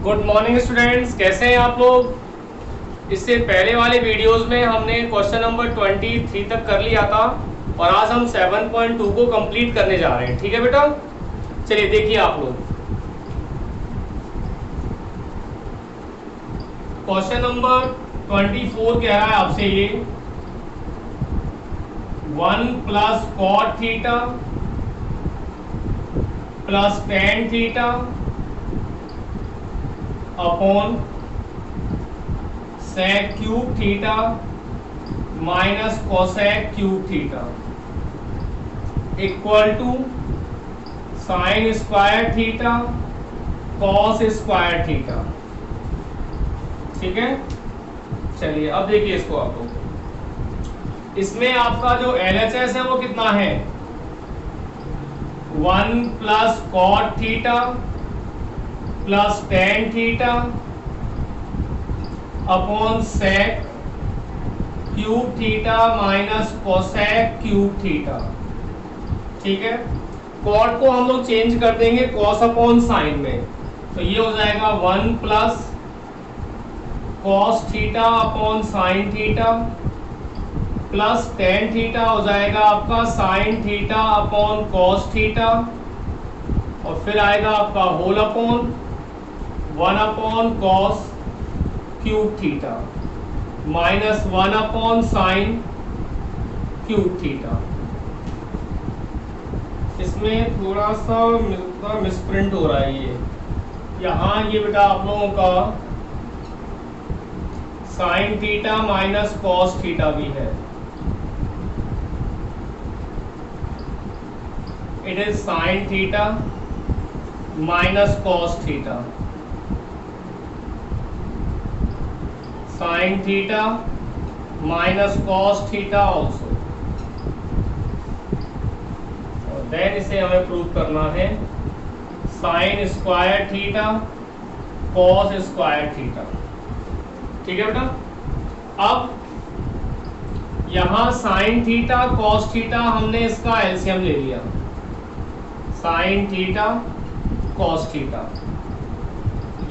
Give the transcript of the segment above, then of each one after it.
Good morning students, कैसे हैं आप लोग। इससे पहले वाले वीडियोस में हमने क्वेश्चन नंबर 23 तक कर लिया था और आज हम 7.2 को कंप्लीट करने जा रहे हैं। ठीक है बेटा, चलिए देखिए आप लोग। क्वेश्चन नंबर 24 कह रहा है आपसे ये 1 plus cot theta plus tan theta upon sec cube theta minus cosec cube theta equal to sine square theta cos square theta. ठीक है, चलिए अब देखिए इसको आप लोग। इसमें आपका जो LHS है वो कितना है, 1 plus cot theta plus tan theta upon sec cube theta minus cosec cube theta. ठीक है, कॉट को हम लोग चेंज कर देंगे कॉस अपॉन साइन में, तो ये हो जाएगा 1 plus cos theta upon sine theta plus tan theta हो जाएगा आपका sine theta upon cos theta, और फिर आएगा आपका whole upon 1 upon cos cube theta minus 1 upon sine cube theta. इसमें थोड़ा सा मिसप्रिंट हो रहा है ये, यहाँ ये बेटा आप लोगों का sign theta minus cos theta भी है। It is sine theta minus cos theta, sine theta minus cos theta also, और देन इसे हमें प्रूव करना है sign square theta cos square theta. ठीक है बेटा, अब यहां साइन थीटा कॉस थीटा हमने इसका एलसीएम ले लिया, साइन थीटा कॉस थीटा,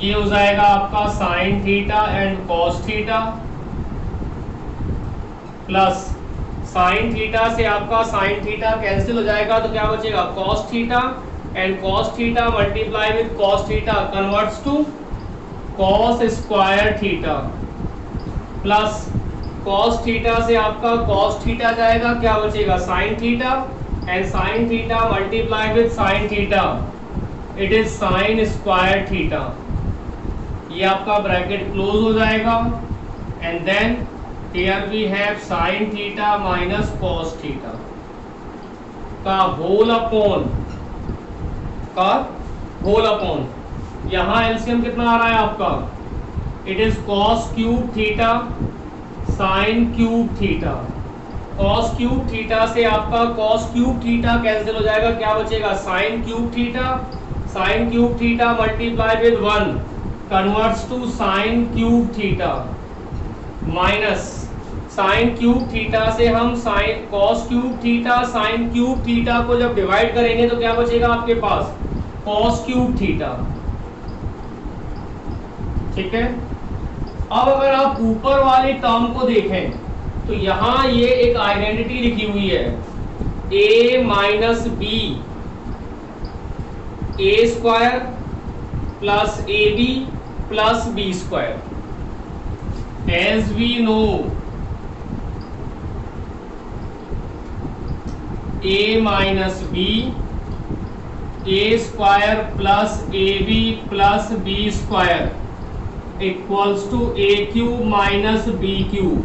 ये हो जाएगा आपका sine theta and cos theta plus sine theta से आपका साइन थीटा कैंसिल हो जाएगा, तो क्या बचेगा cos theta and cos theta multiply with cos theta converts to cos square theta plus cos theta से आपका कॉस थीटा जाएगा, क्या बचेगा sine theta and sine theta multiply with sine theta, it is sine square theta. ये आपका bracket close हो जाएगा and then here we have sine theta minus cos theta का होल अपॉन यहां एलसीएम कितना आ रहा है आपका, it is cos cube theta sine cube theta, cos cube theta से आपका कॉस क्यूब थीटा कैंसिल हो जाएगा, क्या बचेगा sine cube theta multiply with 1 converts to sine cube theta minus sine cube theta से हम sine cos cube theta sine cube theta को जब डिवाइड करेंगे तो क्या बचेगा आपके पास कॉस क्यूब थीटा। ठीक है, अब अगर आप ऊपर वाले टर्म को देखें तो यहां ये एक आइडेंटिटी लिखी हुई है a minus B A square plus A B plus B square. As we know a minus B A square plus A B plus B square equals to a cube minus B cube.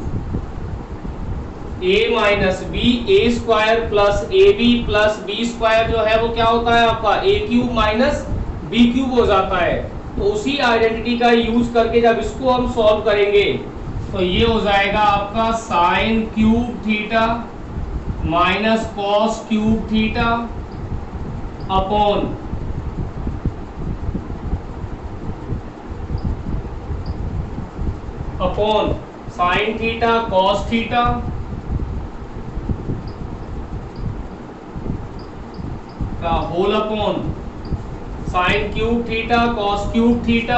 a minus B A square plus A B plus B square जो है वो क्या होता है आपका ए cube minus B cube हो जाता है। तो उसी आइडेंटिटी का यूज करके जब इसको हम सॉल्व करेंगे तो ये हो जाएगा आपका sine cube theta minus cos cube theta upon sine theta cos theta का whole upon sine cube theta cos cube theta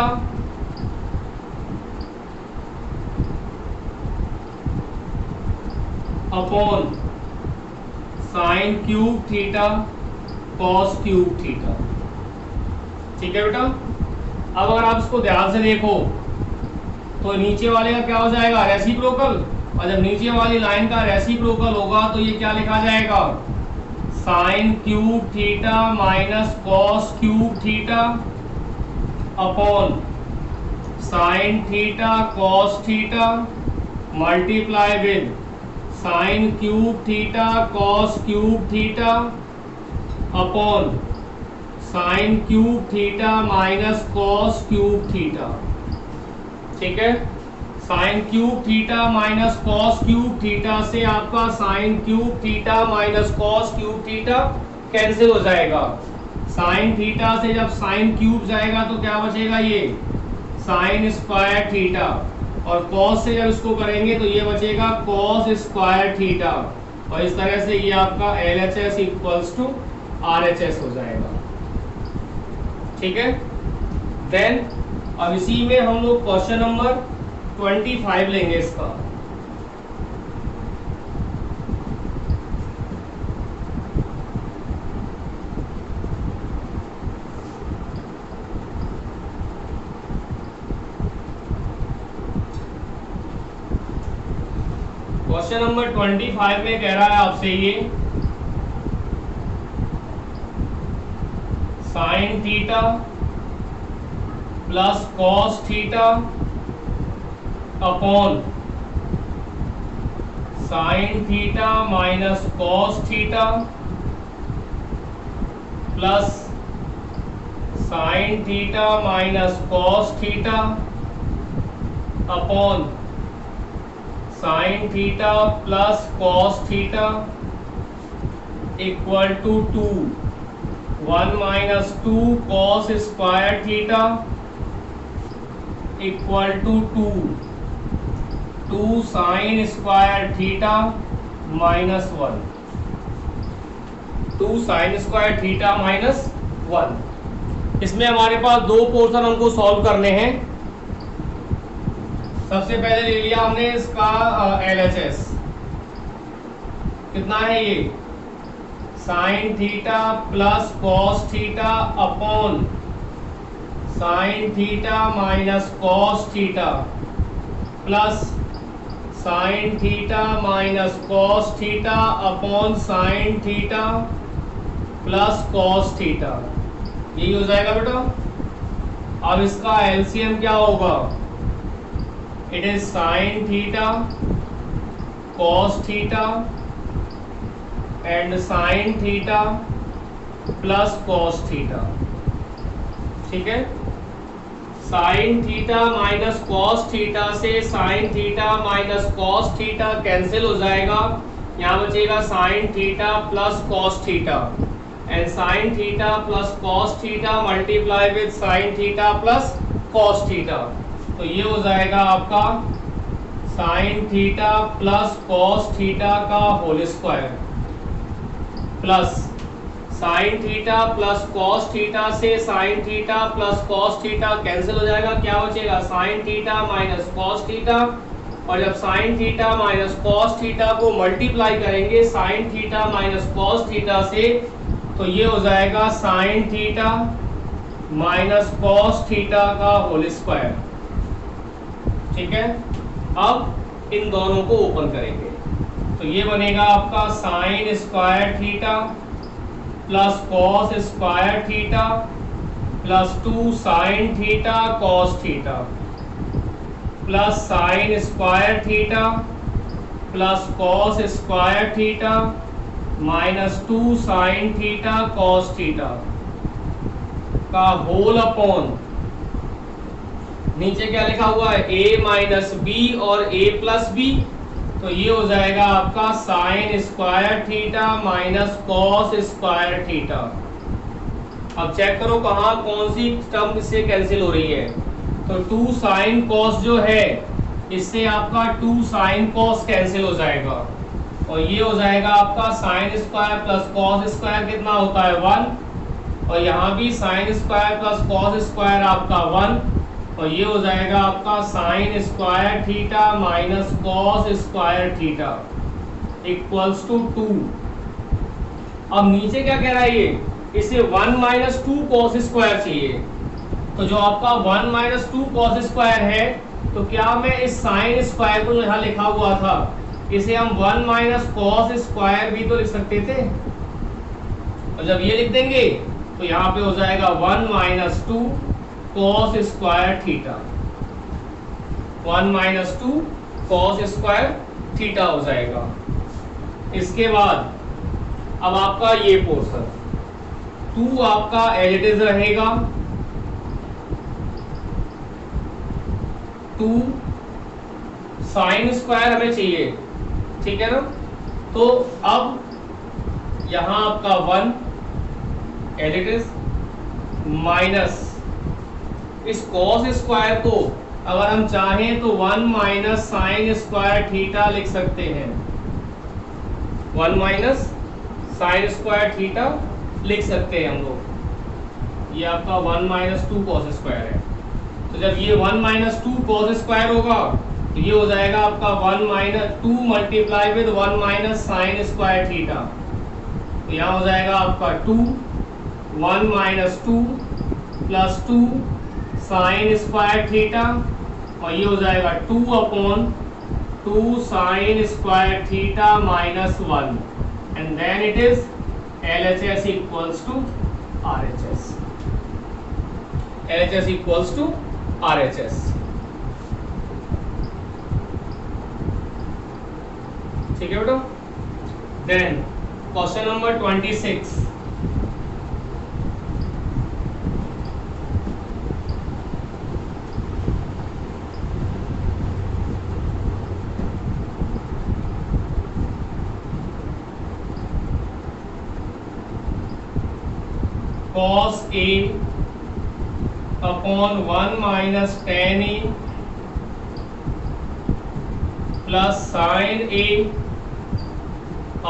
upon sine cube theta cos cube theta. ठीक है बेटा। अब अगर आप इसको ध्यान से देखो तो नीचे वाले का क्या हो जाएगा, रेसिप्रोकल, और जब नीचे वाली लाइन का रेसिप्रोकल होगा तो ये क्या लिखा जाएगा, sign cube theta minus cos cube theta upon sine theta cos theta multiply with sign cube theta cos cube theta upon sine cube theta minus cos cube theta. ठीक है। Sign cube theta minus cos cube theta से आपका sine cube theta minus cos cube theta cancel हो जाएगा। Sine theta से जब sine cube जाएगा तो क्या बचेगा, ये साइन स्क्वायर थीटा, और कॉस से जब इसको करेंगे तो ये बचेगा कॉस स्क्वायर थीटा, और इस तरह से ये आपका LHS इक्वल्स टू RHS हो जाएगा। ठीक है। देन अब इसी में हम लोग क्वेश्चन नंबर 25 लेंगे इसका। क्वेश्चन नंबर 25 में कह रहा है आपसे ये sine theta plus cos theta upon sine theta minus cos theta plus sine theta minus cos theta upon sine theta plus cos theta equal to 2, 1 minus 2 cos square theta equal to 2 sine square theta minus 1, 2 sine square theta minus 1। इसमें हमारे पास दो portion हमको solve करने हैं। सबसे पहले ले लिया हमने इसका LHS, कितना है ये, sine theta plus cos theta upon sine theta minus cos theta plus sine theta minus cos theta upon sine theta plus cos theta, यही हो जाएगा बेटा। अब इसका LCM क्या होगा, it is sine theta cos theta and sine theta plus cos theta. ठीक है। Sine theta minus cos theta से sine theta minus cos theta cancel हो जाएगा, यहाँ बचेगा sine theta plus cos theta, and sine theta plus cos theta multiply with sine theta plus cos theta, तो ये हो जाएगा आपका sine theta plus cos theta का whole square plus sine theta plus cos theta से sine theta plus cos theta cancel हो जाएगा, क्या बचेगा sine theta minus cos theta, और जब sine theta minus cos theta को मल्टीप्लाई करेंगे sine theta minus cos theta से, तो ये हो जाएगा sign theta minus cos theta का होल स्क्वायर। ठीक है। अब इन दोनों को ओपन करेंगे तो ये बनेगा आपका sine square theta plus cos square theta plus 2 sign theta cos theta plus sine square theta plus cos square theta minus 2 sign theta cos theta का होल अपॉन, नीचे क्या लिखा हुआ है, a माइनस बी और a प्लस बी, तो ये हो जाएगा आपका sine square theta minus cos square theta. अब चेक करो कहाँ कौन सी टर्म इससे कैंसिल हो रही है, तो 2 साइन कॉस जो है इससे आपका 2 साइन कॉस कैंसिल हो जाएगा, और ये हो जाएगा आपका sine square plus cos square कितना होता है 1, और यहाँ भी sine square plus cos square आपका 1, और ये हो जाएगा आपका sine square theta minus cos square theta. Equals to 2। अब नीचे क्या कह रहा है ये, इसे 1 माइनस 2 कॉस स्क्वायर चाहिए। तो जो आपका 1 माइनस 2 कॉस स्क्वायर है, तो क्या मैं इस साइन स्क्वायर को जो यहाँ लिखा हुआ था, इसे हम 1 माइनस कॉस स्क्वायर भी तो लिख सकते थे। और जब ये लिख देंगे तो यहाँ पे हो जाएगा 1 minus 2 cos square theta, 1 minus 2 cos square theta हो जाएगा। इसके बाद अब आपका ये पोर्शन 2 आपका एज इट इज रहेगा, 2 साइन स्क्वायर हमें चाहिए, ठीक है ना। तो अब यहां आपका 1 एज इट इज माइनस इस कॉस स्क्वायर को अगर हम चाहें तो 1 माइनस साइन स्क्वायर थीटा लिख सकते हैं, 1 माइनस साइन स्क्वायर थीटा लिख सकते हैं हम लोग। ये आपका 1 माइनस 2 कॉस स्क्वायर है। तो जब ये 1 माइनस 2 कॉस स्क्वायर होगा तो ये हो जाएगा आपका 1 minus 2 multiply with 1 minus sine square theta. तो यहाँ हो जाएगा आपका 2 1 minus 2 plus 2 sine square theta, और ये हो जाएगा 2 upon 2 sine square theta minus 1, and then it is LHS equals to RHS. LHS equals to RHS. ठीक है बेटा। Then question number 26. cos A upon 1 minus tan A plus sin A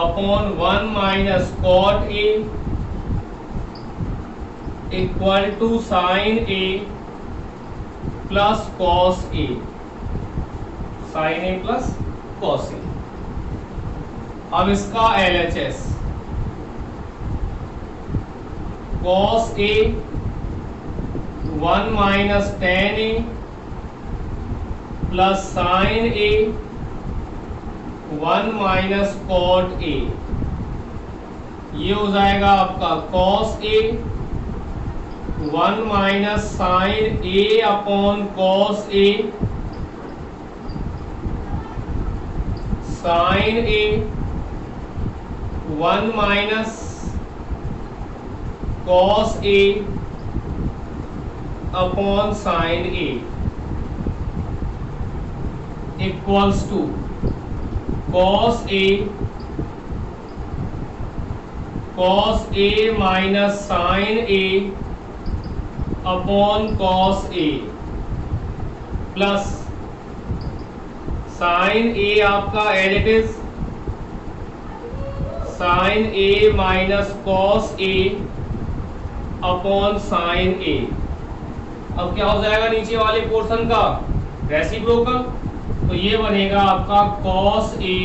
upon 1 minus cot A equal to sin A plus cos A, sin A plus cos A। अब इसका LHS cos A 1 minus tan A plus sin A 1 minus cot A, ये हो जाएगा आपका cos A 1 minus sin A upon cos A, sin A 1 minus cos A upon sin A equals to cos A minus sin A upon cos A plus sin A आपका as it is sin A minus cos A upon sine A. अब क्या हो जाएगा नीचे वाले portion का reciprocal, तो ये बनेगा आपका cos A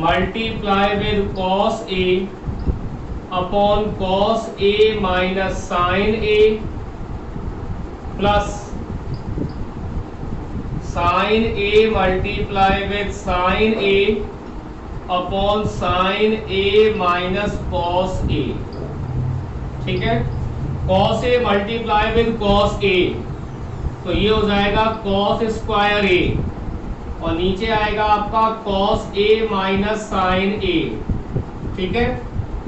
multiply with cos A upon cos A minus sine A plus sine A multiply with sine A upon sine A minus cos A, ठीक है। cos A multiply with cos A, तो ये हो जाएगा cos square A, और नीचे आएगा आपका cos A minus sine A, ठीक है।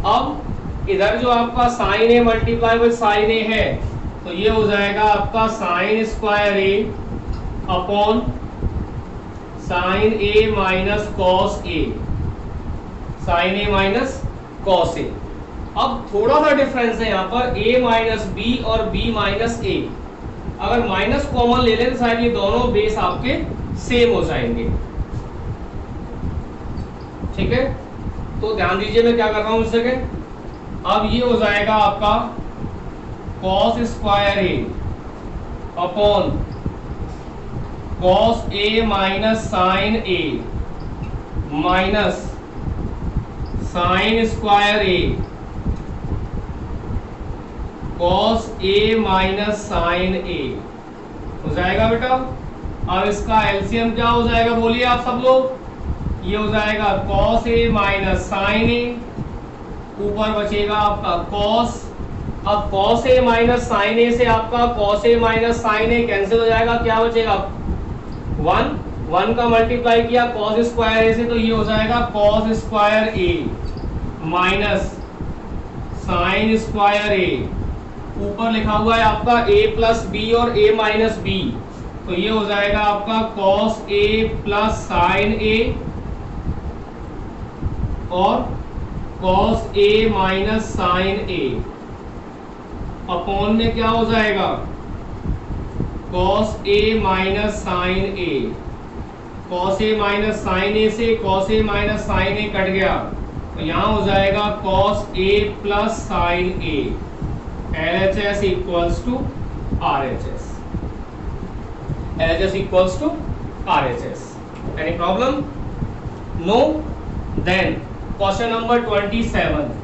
अब इधर जो आपका sine A multiply with sine A है, तो ये हो जाएगा आपका sine square A upon sine A minus cos A, sine A minus cos A। अब थोड़ा सा डिफरेंस है यहाँ पर a माइनस बी और b माइनस ए। अगर माइनस कॉमन ले लें तो शायद ये दोनों बेस आपके सेम हो जाएंगे, ठीक है। तो ध्यान दीजिए मैं क्या कर रहा हूं इस जगह। अब ये हो जाएगा आपका cos square A upon cos A minus sine A minus sine square A cos A minus sine A हो जाएगा बेटा। अब इसका एलसीएम क्या हो जाएगा बोलिए आप सब लोग, ये हो जाएगा कॉस ए माइनस साइन ए, ऊपर बचेगा आपका कॉस। अब कॉस ए माइनस साइन ए से आपका cos A minus sine A cancel हो जाएगा, क्या बचेगा 1 का मल्टीप्लाई किया कॉस स्क्वायर ए से, तो ये हो जाएगा cos square a minus sine square a, ऊपर लिखा हुआ है आपका a प्लस बी और a माइनस बी, तो ये हो जाएगा आपका cos a plus sine a और cos a minus sine a upon में क्या हो जाएगा cos a minus sine a, cos a minus sine a से cos a minus sine a cut गया, तो यहां हो जाएगा cos a plus sine a, LHS equals to RHS. LHS equals to RHS. Any problem? No? Then question number 27.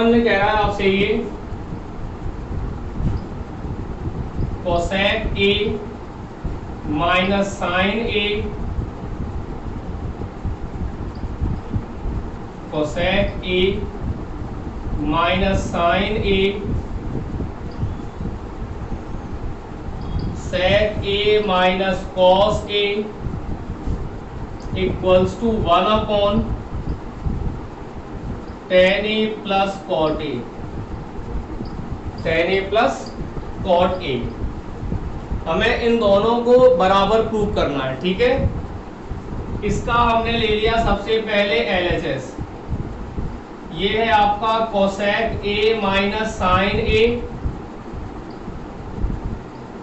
में कह रहा है आपसे ये cosec a minus sine a cosec a minus sine a sec a minus cos a equals to 1 upon tan a plus cot a, tan a plus cot a। हमें इन दोनों को बराबर प्रूव करना है, ठीक है। इसका हमने ले लिया सबसे पहले LHS, ये है आपका cosec A minus sine A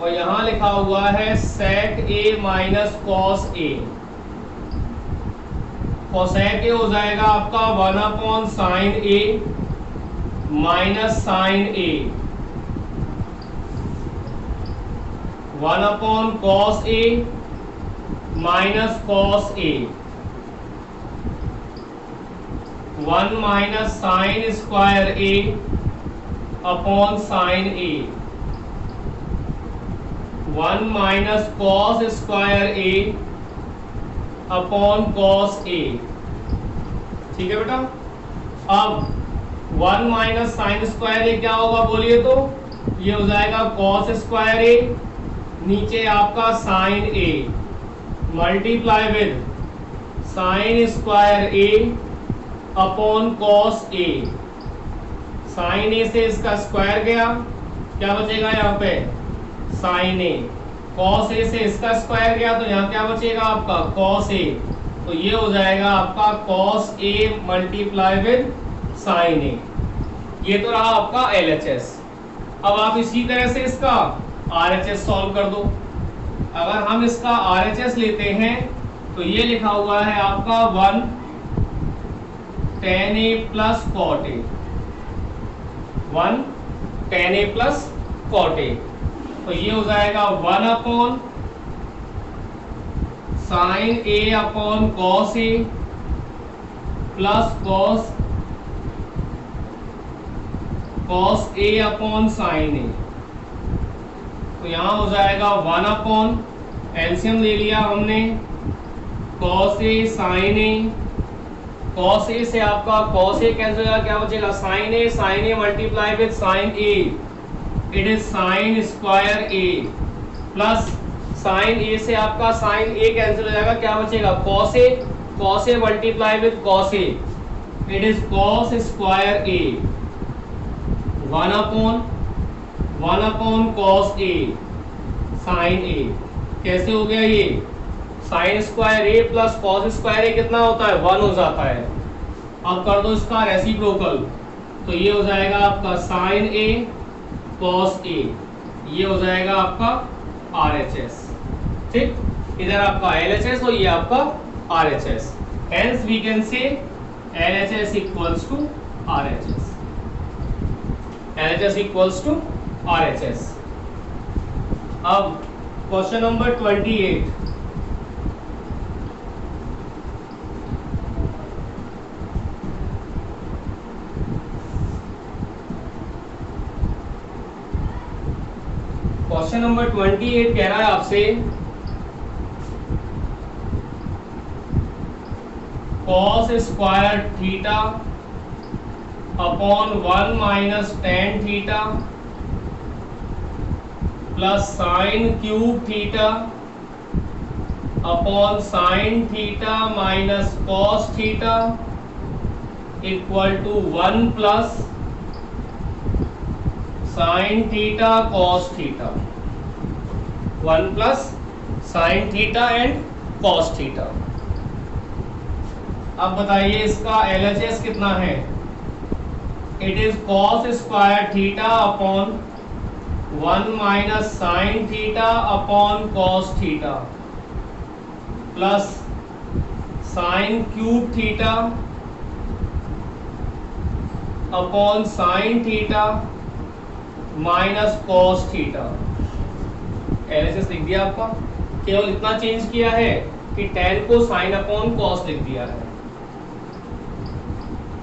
और यहां लिखा हुआ है sec A minus cos A। Cosec A हो जाएगा आपका 1 upon sine A minus sine A, 1 upon cos A minus cos A, 1 minus sine square A upon sine A, 1 minus cos square A upon cos A। ठीक है बेटा। अब 1 minus sine square A क्या होगा बोलिए, तो ये हो जाएगा कॉस स्क्वायर A, नीचे आपका sine A multiply with sine square A upon cos A। Sine A से इसका स्क्वायर गया, क्या बचेगा यहाँ पे साइन A, कॉस A से इसका स्क्वायर गया, तो यहाँ क्या बचेगा आपका कॉस A, तो ये हो जाएगा आपका cos A multiply with sine A। ये तो रहा आपका LHS। अब आप इसी तरह से इसका RHS सॉल्व कर दो। अगर हम इसका RHS लेते हैं तो ये लिखा हुआ है आपका 1 tan A plus cot A, 1 tan A plus cot A, तो ये हो जाएगा 1 upon sine A upon cos A plus cos A upon sine A, तो यहां हो जाएगा 1 अपॉन एलसीएम ले लिया हमने cos A sin A, cos A से आपका cos A कैंसिल हो जाएगा, क्या बचेगा sin A multiply with sin A, it is sin square A plus sin A से आपका sin A कैंसिल हो जाएगा, क्या बचेगा cos A multiply with cos A, it is cos square A, 1 upon cos A sin A। कैसे हो गया ये sign square A plus cos square A कितना होता है 1 हो जाता है। अब कर दो इसका रेसिप्रोकल, तो ये हो जाएगा आपका साइन A cos A, ये हो जाएगा आपका RHS। ठीक, इधर आपका LHS और ये आपका RHS। Hence we can say LHS equals to RHS, LHS equals to RHS। अब क्वेश्चन नंबर 28, क्वेश्चन नंबर 28 कह रहा है आपसे cos square theta upon 1 minus tan theta plus sine cube theta upon sine theta minus cos theta equal to 1 plus sine theta cos theta, 1 plus sine theta and cos theta. अब बताइए इसका LHS कितना है? It is cos square theta upon 1 minus sine theta upon cos theta plus sine cube theta upon sine theta minus cos theta. LHS लिख दिया आपका, केवल इतना चेंज किया है कि tan को साइन अपॉन कॉस लिख दिया है।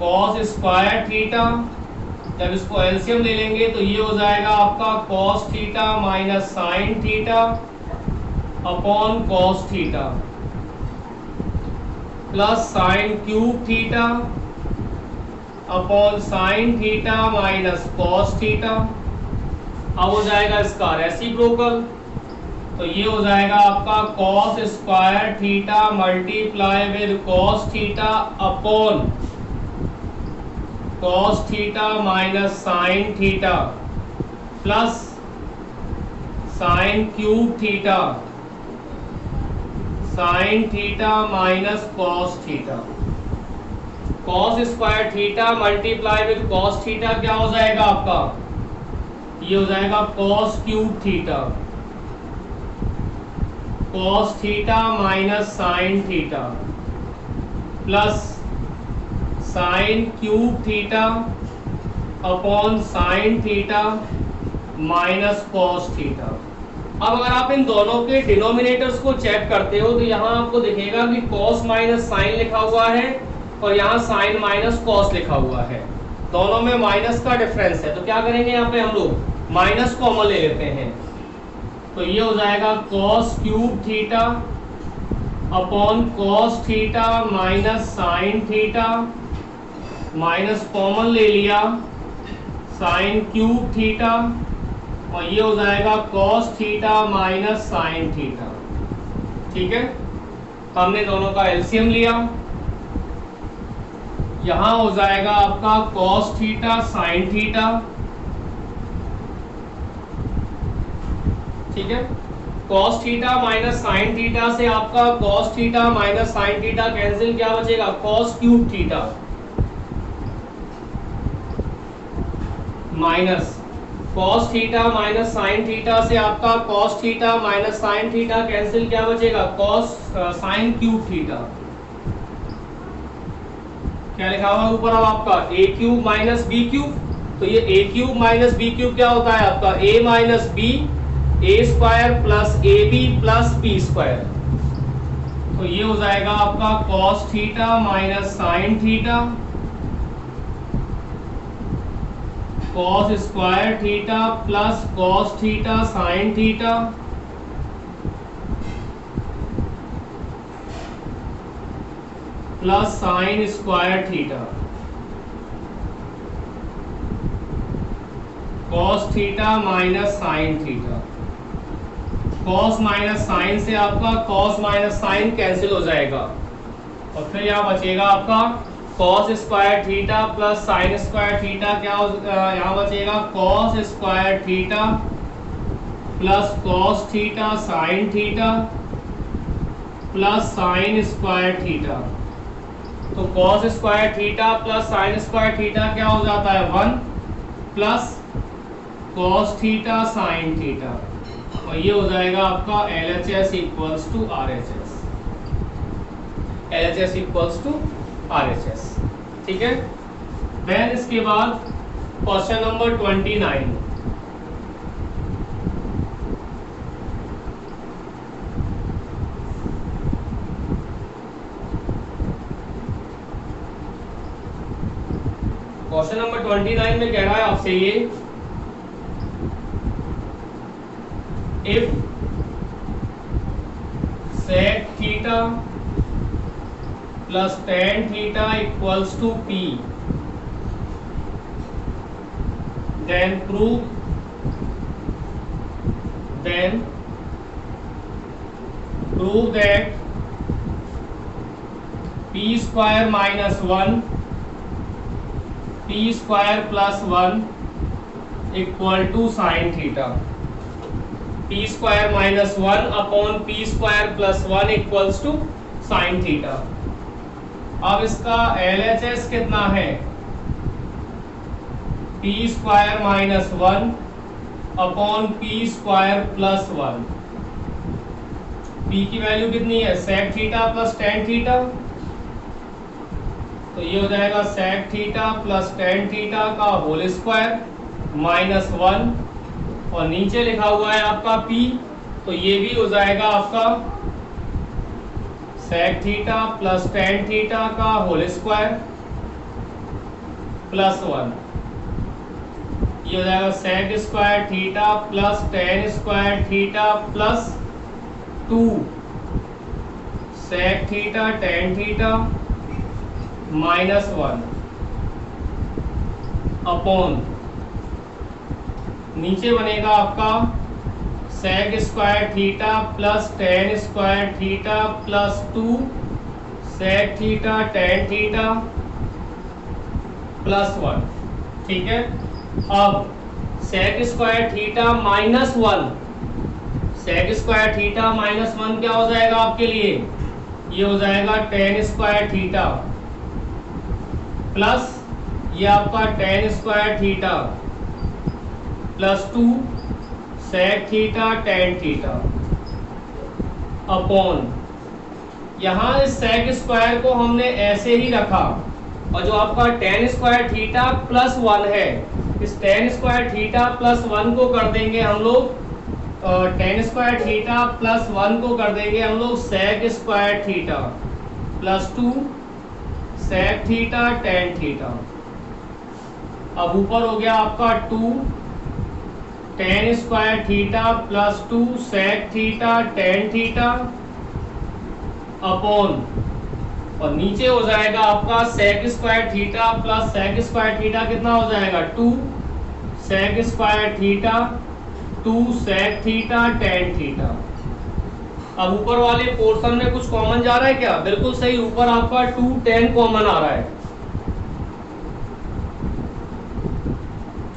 कॉस स्क्वायर थीटा, जब इसको एलसीएम ले लेंगे तो ये हो जाएगा आपका cos theta minus sine theta upon cos theta plus sine cube theta upon sine theta minus cos theta. अब हो जाएगा इसका रेसिप्रोकल, तो ये हो जाएगा आपका cos square theta multiply with cos theta upon cos theta minus sine theta plus sine cube theta sine theta minus cos theta. Cos square theta multiply with cos theta क्या हो जाएगा आपका? ये हो जाएगा cos cube theta, cos theta minus sine theta plus sine cube theta upon sine theta minus cos theta. अब अगर आप इन दोनों के डिनोमिनेटर्स को चेक करते हो तो यहाँ आपको दिखेगा कि कॉस माइनस साइन लिखा हुआ है और यहाँ साइन माइनस कॉस लिखा हुआ है, दोनों में माइनस का डिफरेंस है। तो क्या करेंगे यहाँ पे हम लोग माइनस कॉमन ले लेते हैं, तो ये हो जाएगा cos cube theta upon cos theta minus sine theta, minus common ले लिया साइन क्यूब थीटा और ये हो जाएगा cos theta minus sine theta. ठीक है, हमने दोनों का एलसीएम लिया, यहां हो जाएगा आपका कॉस थीटा साइन थीटा। ठीक है, cos theta minus sine theta से आपका cos theta minus sine theta cancel, क्या बचेगा cos cube theta minus cos theta minus sine theta से आपका cos theta minus sine theta cancel, क्या बचेगा कॉस साइन क्यूब थीटा। क्या लिखा हुआ है ऊपर अब आपका ए क्यूब माइनस बी क्यूब, तो ये A cube minus B cube क्या होता है आपका A minus B, A square plus A B plus B square. तो ये हो जाएगा आपका cos theta minus sine theta cos square theta plus cos theta sine theta plus sine square theta cos theta minus sine theta. Cos minus sine से आपका cos minus sign cancel हो जाएगा और फिर यहाँ बचेगा आपका cos square theta plus sine square theta, क्या यहाँ बचेगा cos square theta plus cos theta sine theta plus sine square theta. तो cos square theta plus sine square theta क्या हो जाता है 1 plus cos theta sine theta और ये हो जाएगा आपका LHS equals to RHS, LHS equals to RHS। ठीक है। देन इसके बाद क्वेश्चन नंबर 29। क्वेश्चन नंबर 29 में कह रहा है आपसे ये, if sec theta plus tan theta equals to p, then prove that p square minus 1 p square plus 1 equal to sine theta. p square minus 1 upon p square plus 1 equals to sine theta. अब इसका LHS कितना है? p square minus 1 upon p square plus 1। p की value कितनी है? sec theta plus tan theta, तो ये हो जाएगा sec theta plus tan theta का होल स्क्वायर माइनस 1, और नीचे लिखा हुआ है आपका p, तो ये भी हो जाएगा आपका sec theta plus tan theta का होल स्क्वायर प्लस 1। ये हो जाएगा sec square theta plus tan square theta plus 2 sec theta tan theta minus 1 upon, नीचे बनेगा आपका sec square theta plus tan square theta plus 2 sec theta tan theta plus 1। ठीक है। अब sec square theta minus 1, sec square theta minus 1 क्या हो जाएगा आपके लिए? ये हो जाएगा tan स्क्वायर थीटा प्लस ये आपका tan square theta plus 2 sec theta tan theta upon, यहाँ इस sec स्क्वायर को हमने ऐसे ही रखा, और जो आपका tan स्क्वायर थीटा प्लस 1 है, इस tan स्क्वायर थीटा प्लस 1 को कर देंगे हम लोग, tan स्क्वायर थीटा प्लस 1 को कर देंगे हम लोग sec square theta plus 2 sec theta tan theta. अब ऊपर हो गया आपका 2 tan square theta plus 2 sec theta tan theta upon, और नीचे हो जाएगा आपका sec square theta plus sec square theta कितना हो जाएगा? 2 sec square theta 2 sec theta tan theta. अब ऊपर वाले पोर्शन में कुछ कॉमन जा रहा है क्या? बिल्कुल सही, ऊपर आपका 2 tan कॉमन आ रहा है।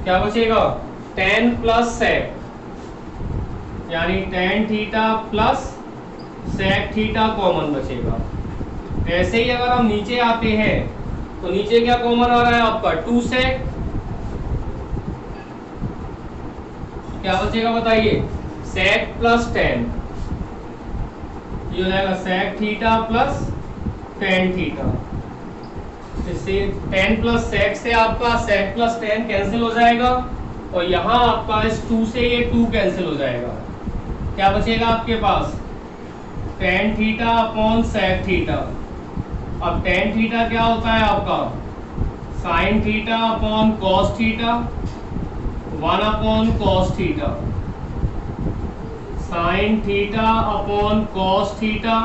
क्या बचेगा? tan प्लस sec, यानी tan theta plus sec theta common बचेगा। ऐसे ही अगर हम नीचे आते हैं तो नीचे क्या कॉमन आ रहा है आपका? 2 sec, क्या बचेगा बताइए? sec प्लस tan, ये हो जाएगा sec theta plus tan theta. इससे tan प्लस sec से आपका sec प्लस tan कैंसिल हो जाएगा, और यहाँ आपका इस 2 से ये 2 कैंसिल हो जाएगा। क्या बचेगा आपके पास? tan theta upon sec theta. अब tan थीटा क्या होता है आपका? sin theta upon cos theta, 1 upon cos theta, sin theta upon cos theta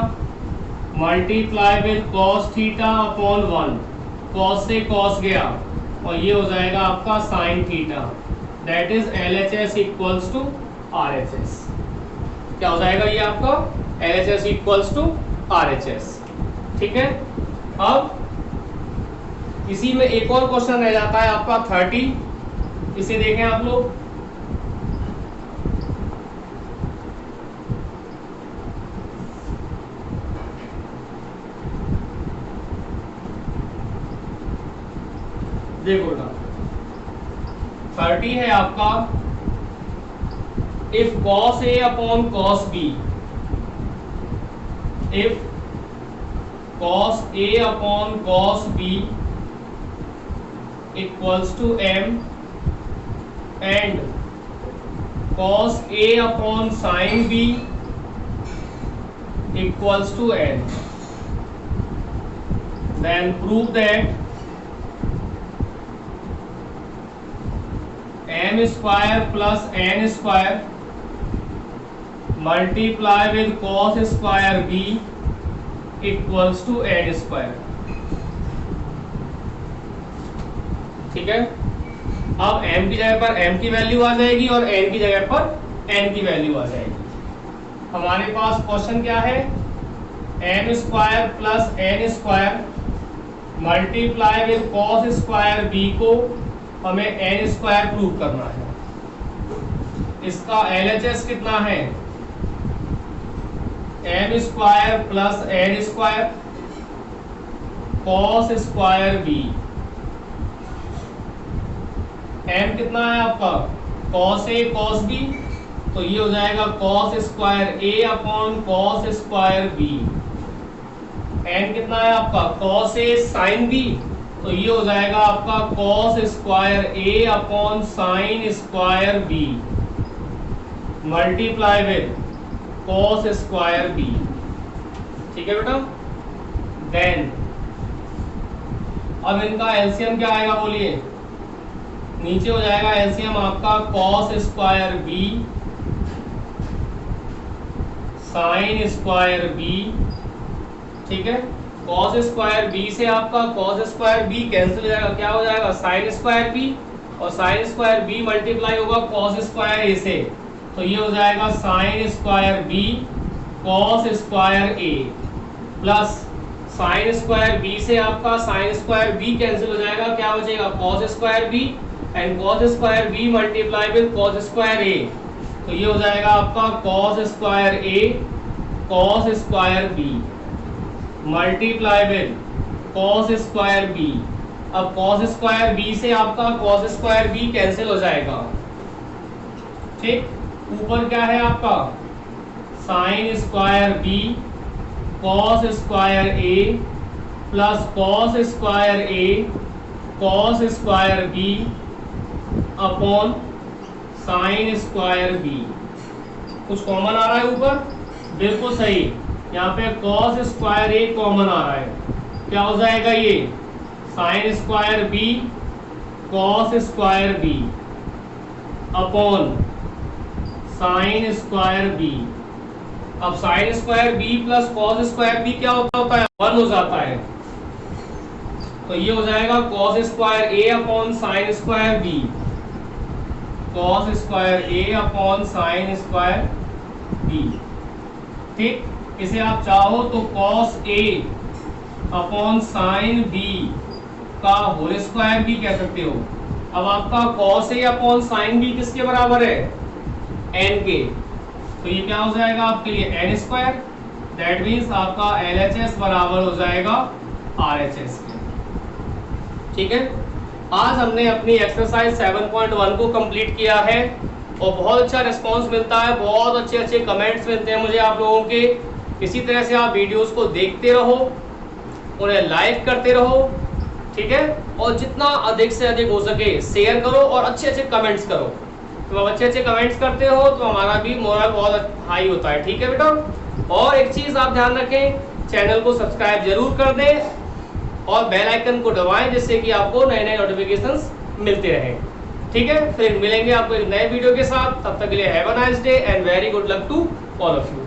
multiply with cos theta upon 1, cos से cos गया, और ये हो जाएगा आपका sin theta. That is LHS equals to RHS। क्या हो जाएगा ये आपका? LHS equals to RHS। ठीक है। अब इसी में एक और क्वेश्चन रह जाता है आपका 30, इसे देखें आप लोग। देखो ना 30 है आपका, if cos A upon cos B, if cos A upon cos B equals to m and cos a upon sin b equals to n. Then prove that m square plus n square multiply with cos square b equals to n square. ठीक है, अब m की जगह पर m की value आ जाएगी और n की जगह पर n की वैल्यू आ जाएगी. हमारे पास क्वेश्चन क्या है, m square plus n square multiply with cos square b को हमें n स्क्वायर प्रूव करना है. इसका LHS कितना है, m square plus n square cos square b. m कितना है आपका, कॉस a कॉस b, तो ये हो जाएगा cos square a upon cos square b. n कितना है आपका, कॉस a साइन b, तो ये हो जाएगा आपका cos square a upon sine square b multiply with cos square b. ठीक है बेटा. देन अब इनका एलसीएम क्या आएगा बोलिए, नीचे हो जाएगा एलसीएम आपका cos square b sine square b. ठीक है, कॉस स्क्वायर b से आपका कॉस स्क्वायर b कैंसिल हो जाएगा, क्या हो जाएगा साइन स्क्वायर b, और साइन स्क्वायर b मल्टीप्लाई होगा कॉस स्क्वायर a से, तो ये हो जाएगा sine square b cos square a plus sine square b से आपका साइन स्क्वायर b कैंसिल हो जाएगा, क्या हो जाएगा cos square b and cos square b multiply with cos square a, तो ये हो जाएगा आपका cos square a cos square b multiply with cos square b. अब कॉस स्क्वायर b से आपका कॉस स्क्वायर b कैंसिल हो जाएगा. ठीक, ऊपर क्या है आपका sine square b cos square a plus cos square a cos square b upon sine square b. कुछ कॉमन आ रहा है ऊपर, बिल्कुल सही, यहाँ पे कॉस स्क्वायर a कॉमन आ रहा है, क्या हो जाएगा ये sine square b cos square b upon sine square b. अब sine square b plus cos square b क्या होता है, 1 हो जाता है, तो ये हो जाएगा cos square a upon sine square b cos square a upon sine square b. ठीक, इसे आप चाहो तो cos a upon sign b का होल स्क्वायर भी कह सकते हो. अब आपका cos a upon sign b किसके बराबर है, n के, तो ये क्या हो जाएगा आपके लिए n स्क्वायर. दैट मीन्स आपका LHS बराबर हो जाएगा RHS के. ठीक है, आज हमने अपनी एक्सरसाइज 7.1 को कंप्लीट किया है और बहुत अच्छा रिस्पांस मिलता है, बहुत अच्छे अच्छे कमेंट्स मिलते हैं मुझे आप लोगों के. इसी तरह से आप वीडियोस को देखते रहो, उन्हें लाइक करते रहो. ठीक है, और जितना अधिक से अधिक हो सके शेयर करो और अच्छे अच्छे कमेंट्स करो. तो आप अच्छे अच्छे कमेंट्स करते हो तो हमारा भी मोरल बहुत हाई होता है. ठीक है बेटा, और एक चीज आप ध्यान रखें, चैनल को सब्सक्राइब जरूर कर दें और बेल आइकन को दबाएं जिससे कि आपको नए नए नोटिफिकेशंस मिलते रहें. ठीक है, फिर मिलेंगे आपको एक नए वीडियो के साथ. तब तक के लिए have a nice day and very good luck to all of you.